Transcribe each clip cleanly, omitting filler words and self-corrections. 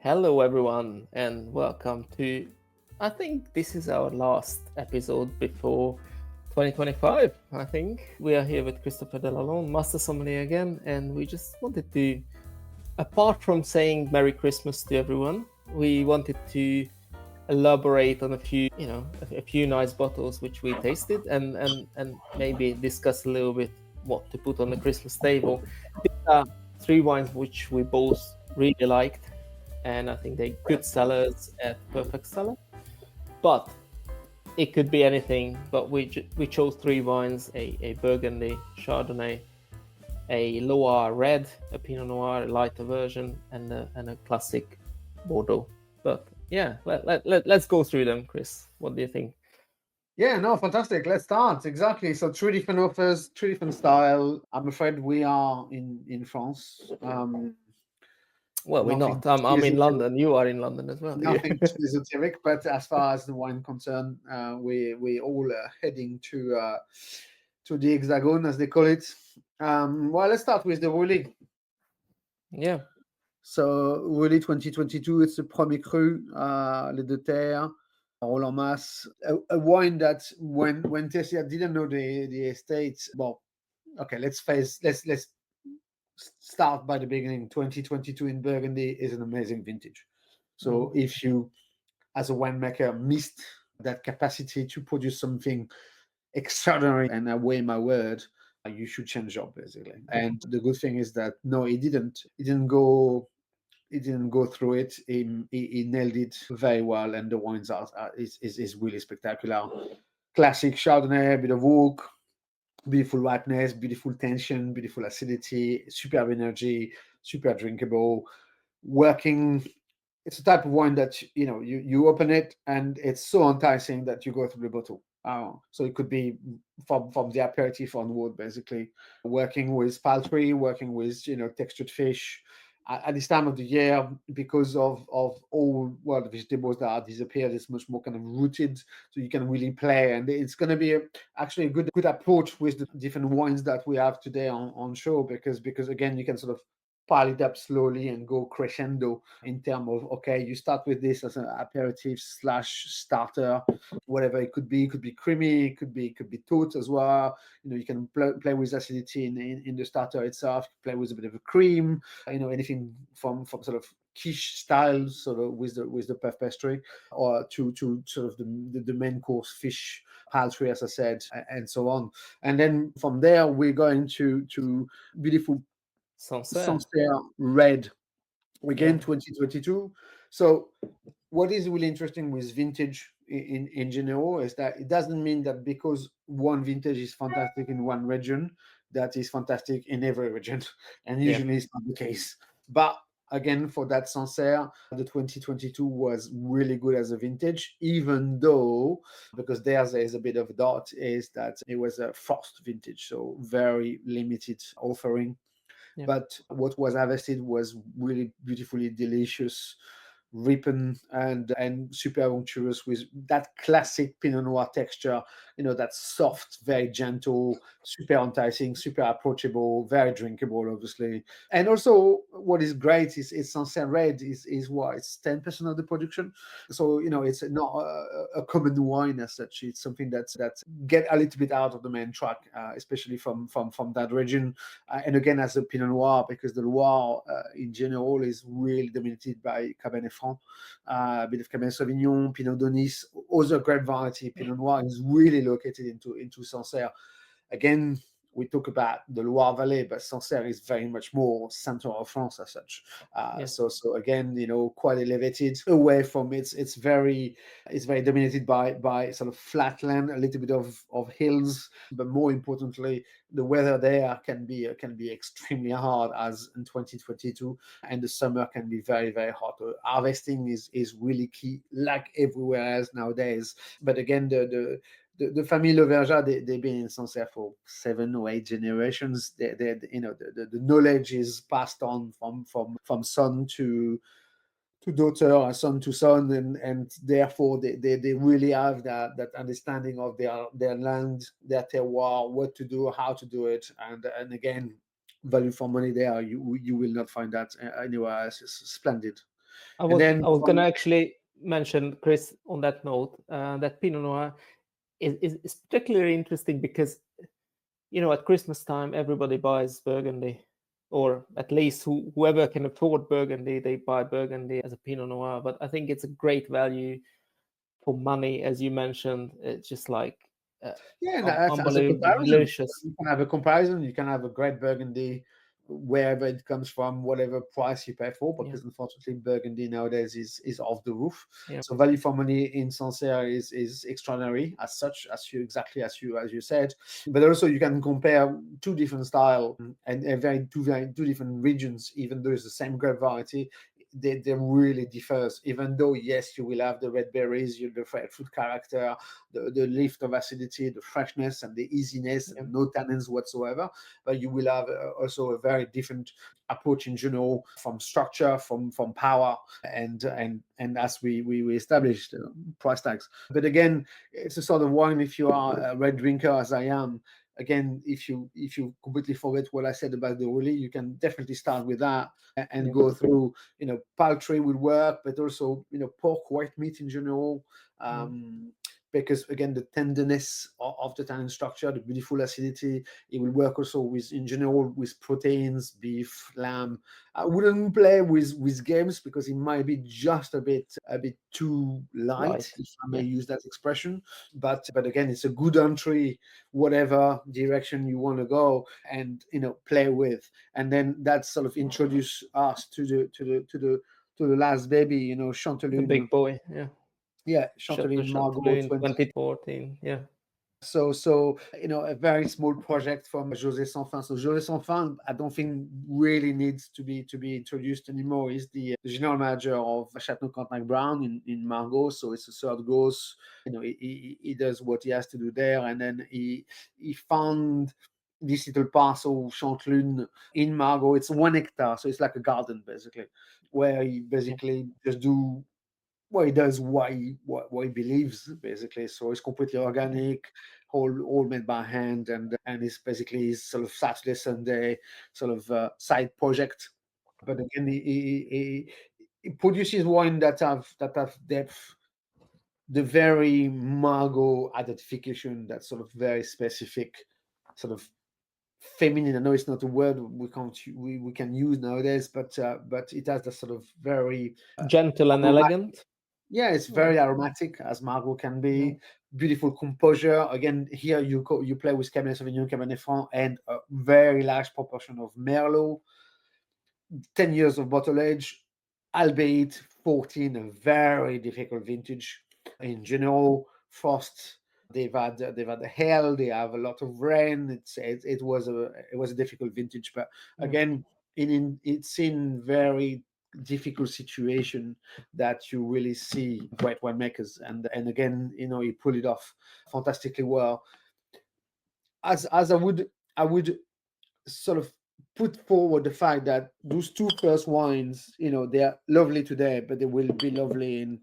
Hello, everyone, and welcome to. I think this is our last episode before 2025. I think we are here with Christopher Delalonde, Master Sommelier again, and we just wanted to, apart from saying Merry Christmas to everyone, we wanted to elaborate on a few, a few nice bottles which we tasted, and maybe discuss a little bit what to put on the Christmas table. These are three wines which we both really liked, and I think they're good sellers at Perfect Cellar. But it could be anything. But we chose three wines: a Burgundy, Chardonnay, a Loire Red, a Pinot Noir, a lighter version, and a classic Bordeaux. But yeah, let's go through them, Chris. What do you think? Yeah, no, fantastic. Let's start. Exactly. So three different offers, three different style. I'm afraid we are in France. Well, we're Nothing not. I'm in esoteric, London. You are in London as well. Yeah. nothing too esoteric. But as far as the wine concerned, we all heading to the hexagon, as they call it. Well, let's start with the Roulis. Yeah. So Roulis 2022, it's the Premier Cru, les Deux Terres. All en masse, a wine that when Tessia didn't know the estate. Well, okay, let's start by the beginning. 2022 in Burgundy is an amazing vintage. So if you, as a winemaker, missed that capacity to produce something extraordinary, and I weigh my word, you should change job basically. And the good thing is that no, he didn't. He didn't go through it. He nailed it very well, and the wines is really spectacular. Classic Chardonnay, a bit of oak, beautiful ripeness, beautiful tension, beautiful acidity, superb energy, super drinkable. Working, it's a type of wine that you open it and it's so enticing that you go through the bottle. So it could be from the aperitif onward, basically. Working with poultry, working with textured fish. At this time of the year, because of all the vegetables that are disappeared, it's much more kind of rooted, so you can really play, and it's going to be actually a good approach with the different wines that we have today on show, because again you can sort of pile it up slowly and go crescendo in terms of, okay, you start with this as an aperitif slash starter, whatever it could be. It could be creamy, it could be Toth as well. You can play with acidity in the starter itself, play with a bit of a cream, anything from sort of quiche style, sort of with the puff pastry, or to sort of the main course fish, poultry, as I said, and so on. And then from there we're going to beautiful Sancerre. Sancerre red, Yeah. again 2022. So what is really interesting with vintage in general is that it doesn't mean that because one vintage is fantastic in one region, that is fantastic in every region, and Yeah. usually it's not the case. But again, for that Sancerre, the 2022 was really good as a vintage, even though, because there's a bit of a dot, is that it was a first vintage, so very limited offering. Yeah. But what was harvested was really beautifully delicious, ripened, and super unctuous, with that classic Pinot Noir texture. That soft, very gentle, super enticing, super approachable, very drinkable, obviously. And also, what is great is Sancerre Red is what, it's 10% of the production. So it's not a common wine as such. It's something that get a little bit out of the main track, especially from that region. And again, as a Pinot Noir, because the Loire in general is really dominated by Cabernet Franc, a bit of Cabernet Sauvignon, Pinot Donis, other grape variety. Pinot Noir is really located into Sancerre. Again, we talk about the Loire Valley, but Sancerre is very much more center of France as such. Yeah. So again, quite elevated away from it's very dominated by sort of flat land, a little bit of hills, but more importantly, the weather there can be extremely hard, as in 2022, and the summer can be very, very hot. Harvesting is really key, like everywhere else nowadays. But again, the family Lauverjat, they've been in Sancerre for 7 or 8 generations. The knowledge is passed on from son to daughter, or son to son, and therefore they really have that understanding of their land, their terroir, what to do, how to do it, and again, value for money there. You will not find that anywhere else. It's splendid. And then I was from gonna actually mention, Chris, on that note, that Pinot Noir is particularly interesting because, you know, at Christmas time everybody buys Burgundy, or at least whoever can afford Burgundy, they buy Burgundy as a Pinot Noir. But I think it's a great value for money, as you mentioned. It's just like yeah, and that's as a unbelievably comparison. delicious. You can have a comparison. You can have a great Burgundy wherever it comes from, whatever price you pay for, Yeah, because unfortunately Burgundy nowadays is off the roof. yeah, So value for money in Sancerre is extraordinary as such, as you exactly as you said. But also you can compare two different style and two different regions, even though it's the same grape variety. They really differs, even though yes, you will have the red berries, the fruit character, the lift of acidity, the freshness and the easiness, yeah, and no tannins whatsoever. But you will have also a very different approach in general, from structure, from power, and as we established price tags. But again, it's a sort of wine, if you are a red drinker as I am. Again, if you completely forget what I said about the Roulis, you can definitely start with that and yeah, go through. Poultry will work, but also pork, white meat in general. mm, Because again, the tenderness of the tannin structure, the beautiful acidity, it will work also with, in general, with proteins, beef, lamb. I wouldn't play with games because it might be just a bit too light, light. if I may Yeah, use that expression. But again, it's a good entry, whatever direction you want to go, and play with, and then that sort of introduce us to the last baby, the Chantelune. big boy. Yeah, Yeah, Chateau Chantelune Margaux Chantelune 20. 2014. Yeah, So a very small project from José Sanfin. So José Sanfin, I don't think really needs to be introduced anymore. He's the general manager of Chateau Cantac Brown in Margaux. So it's a third goes. He does what he has to do there, and then he found this little parcel Chantelune in Margaux. It's 1 hectare, so it's like a garden basically, where he yeah, basically just do what he does, what he believes basically. So it's completely yeah. organic, all made by hand, and it's basically his sort of Saturday Sunday sort of side project. But again, he produces wine that have depth, the very Margaux identification, that sort of very specific sort of feminine. I know it's not a word we can use nowadays, but it has that sort of very Gentle and aromatic. elegant. Yeah, it's Yeah, very aromatic, as Margaux can yeah, be. Beautiful composure. Again, here you play with Cabernet Sauvignon, Cabernet Franc, and a very large proportion of Merlot. 10 years of bottle age, albeit 14, a very difficult vintage in general. Frost, they've had hail, they have a lot of rain. It was a difficult vintage, but yeah. again, it's in very difficult situation that you really see great winemakers, and again, he pulled it off fantastically well. As I would sort of put forward the fact that those two first wines, they are lovely today, but they will be lovely in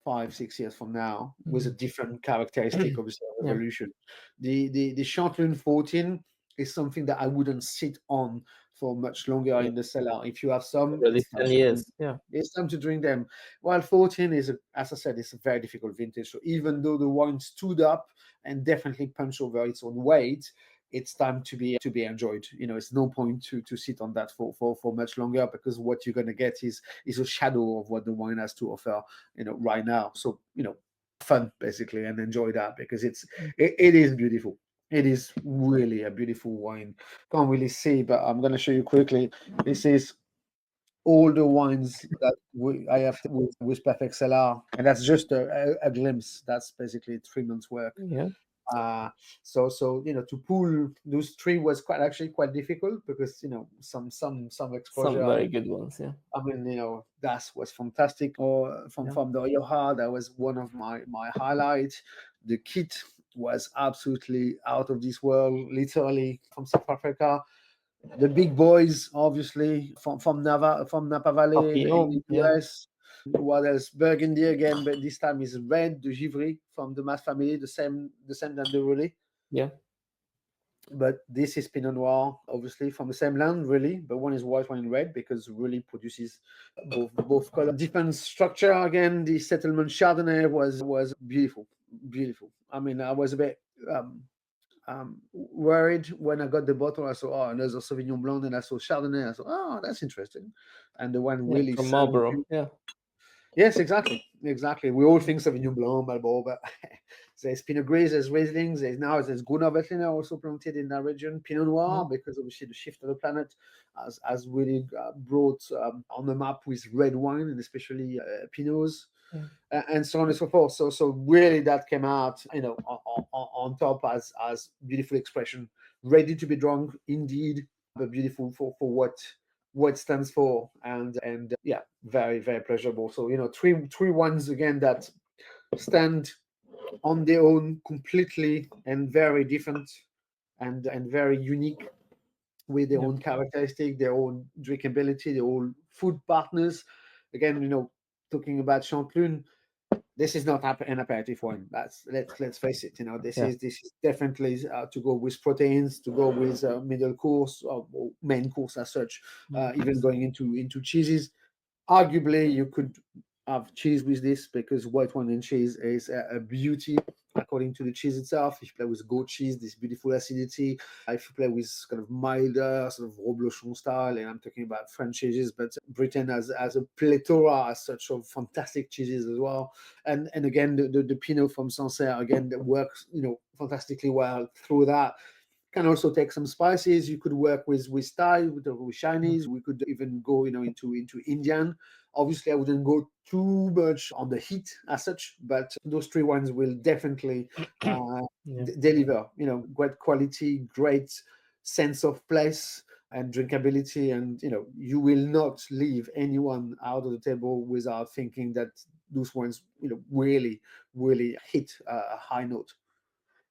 5, 6 years from now with a Mm. different characteristic, obviously, of Yeah, evolution. The Chantelune 14 is something that I wouldn't sit on for much longer yeah. in the cellar. If you have some, Already it's time 10 to drink. years. Yeah, It's time to drink them. While 14 as I said, it's a very difficult vintage. So even though the wine stood up and definitely punched over its own weight, it's time to be enjoyed. It's no point to sit on that for much longer, because what you're gonna get is a shadow of what the wine has to offer, right now. So fun basically, and enjoy that, because it is beautiful. It is really a beautiful wine. Can't really see, but I'm gonna show you quickly. This is all the wines that I have with Perfect Cellar, and that's just a glimpse. That's basically 3 months work. yeah. uh so to pull those three was quite difficult, because some Some exposure. very good ones. Yeah, That was fantastic. Or from yeah. the Rioja, that was one of my highlights. The kit was absolutely out of this world, literally, from South Africa. The big boys, obviously, from Napa Valley in Papillon. the Yeah, US. What else? Burgundy again, but this time is red, the Givry from the Masse family, the same than the Roulis. yeah. But this is Pinot Noir, obviously from the same land, really. But one is white, one in red, because really produces both color. Different structure. Again, the settlement Chardonnay was beautiful, beautiful. I mean, I was a bit worried when I got the bottle. I saw, oh, and there's a Sauvignon Blanc, and I saw Chardonnay. I thought, oh, that's interesting. And the one Yeah, really from sound. Marlborough. Yeah. Yes, exactly, exactly. We all think Sauvignon Blanc, Marlborough, but there's Pinot Gris, there's Riesling, there's Gruner Veltliner also planted in that region. Pinot Noir, Mhm. because obviously the shift of the planet has really brought on the map with red wine and especially Pinots Yeah. and so on and so forth. So really that came out, on top as beautiful expression, ready to be drunk, indeed, but beautiful for what it stands for, and yeah, very very pleasurable. So three ones again that stand on their own completely and very different and very unique with their Yeah. own characteristic, their own drinkability, their own food partners. Again, talking about Chantelune, this is not an aperitif wine. Let's face it. Yeah. This is definitely to go with proteins, to go with middle course or main course as such. Main Even course. going into cheeses. Arguably, you could have cheese with this because white wine and cheese is a beauty according to the cheese itself. If you play with goat cheese, this beautiful acidity. If you play with kind of milder, sort of reblochon style, and I'm talking about French cheeses, but Britain has a plethora as such of fantastic cheeses as well. And again, the Pinot from Sancerre, again, that works, fantastically well through that. Can also take some spices. You could work with Thai, with Mhm. Chinese. We could even go, into Indian. Obviously, I wouldn't go too much on the heat as such, but those three wines will definitely Yeah. deliver. Great quality, great sense of place and drinkability, and you will not leave anyone out of the table without thinking that those wines, really, really hit a high note.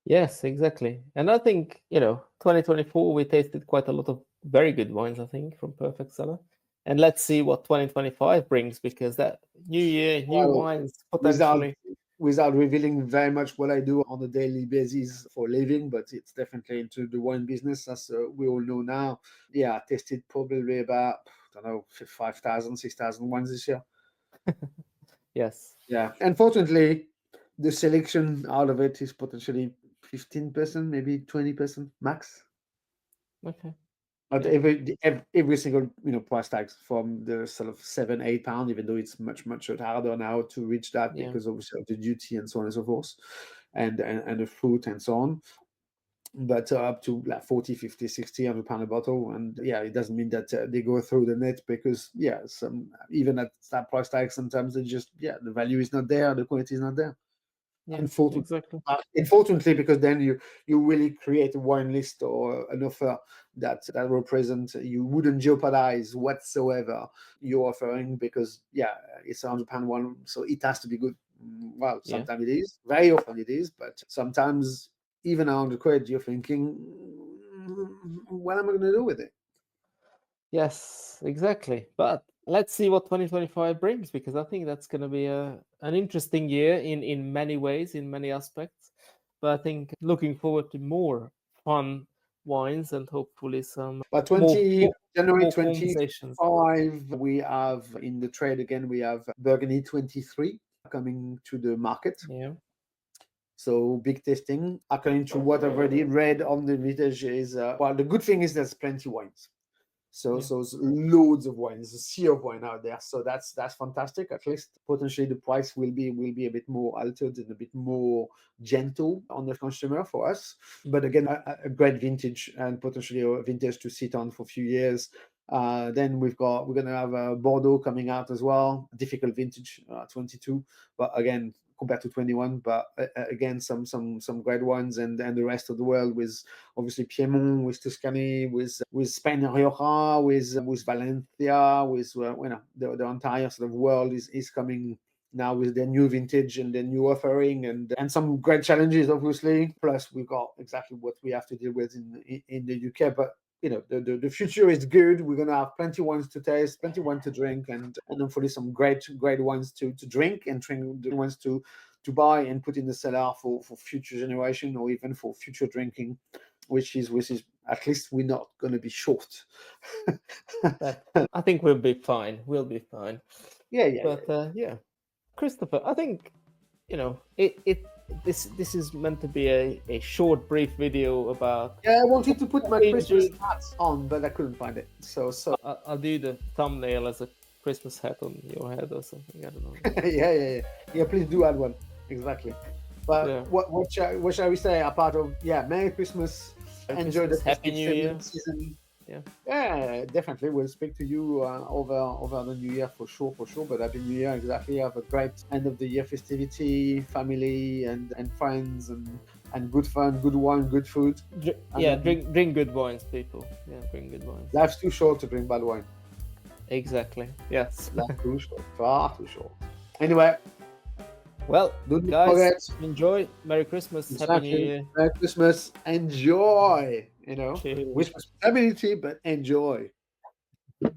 Yes, exactly. And I think, 2024, we tasted quite a lot of very good wines, I think, from Perfect Cellar. And let's see what 2025 brings, because that new year, new Well, wines without potentially. without revealing very much what I do on a daily basis for a living, but it's definitely into the wine business, as we all know now. Yeah, I tasted probably about, I don't know, 5,000, 6,000 wines this year. Yes. Yeah, unfortunately, the selection out of it is potentially 15%, maybe 20% max. Okay. But Yeah. every single price tags from the sort of £7-8, even though it's much harder now to reach that Yeah. because obviously of the duty and so on and so forth, and the fruit and so on. But up to like 40, 50, 60, £100 a bottle, and yeah, it doesn't mean that they go through the net, because yeah, some even at that price tag, sometimes they just, yeah, the value is not there, the quality is not there. Yeah. Unfortunately, Exactly. unfortunately, because then you really create a wine list or an offer that represents, you wouldn't jeopardize whatsoever you're offering, because yeah, it's £100 one, so it has to be good. Well, Yeah. sometimes it is, very often it is, but sometimes even £100, you're thinking, what am I going to do with it? Yes, exactly. But let's see what 2025 brings, because I think that's going to be an interesting year in many ways, in many aspects. But I think looking forward to more fun wines and hopefully some But more 20 more, January more conversations. 25, we have in the trade again, we have Burgundy 23 coming to the market. Yeah. So big tasting. According to what I've already read on the vintage is, well, the good thing is there's plenty wines. So Yeah. so it's loads of wine. There's a sea of wine out there. So that's fantastic. At least potentially the price will be a bit more altered and a bit more gentle on the consumer for us. But again, a great vintage and potentially a vintage to sit on for a few years. Then we're gonna have a Bordeaux coming out as well. Difficult vintage, 22, but again compared to 21. But again, some great ones, and the rest of the world with obviously Piedmont, with Tuscany, with Spain and Rioja, with Valencia, with the entire sort of world is coming now with their new vintage and their new offering, and some great challenges obviously. Plus we've got exactly what we have to deal with in the UK, but the future is good. We're gonna have plenty wines to taste, plenty wine to drink, and hopefully some great wines to drink, and drink the ones to buy and put in the cellar for future generation or even for future drinking. which is at least we're not going to be short. I think we'll be fine. We'll be fine. Yeah. But yeah, Christopher, I think this is meant to be a short, brief video about. Yeah, I wanted to put my Enjoy- Christmas hat on, but I couldn't find it. So I'll do the thumbnail as a Christmas hat on your head or something. I don't know. yeah. Please do add one. Exactly. But Yeah. what shall we say? Apart of Merry Christmas. Merry Enjoy Christmas, the Happy festive New Year. season. Yeah, Definitely. We'll speak to you over the New Year for sure. But Happy New Year, exactly. Have a great end of the year festivity, family and friends and good fun, good wine, good food. drink good wines, people. Yeah, drink good wines. Life's too short to drink bad wine. Exactly. Yes. Life's too short, far too short. Anyway. Well, don't guys, forget. Enjoy. Merry Christmas. Exactly. Happy New Year. Merry Christmas. Enjoy. Cheers. With responsibility, but enjoy.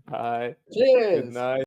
Bye. Cheers. Good night.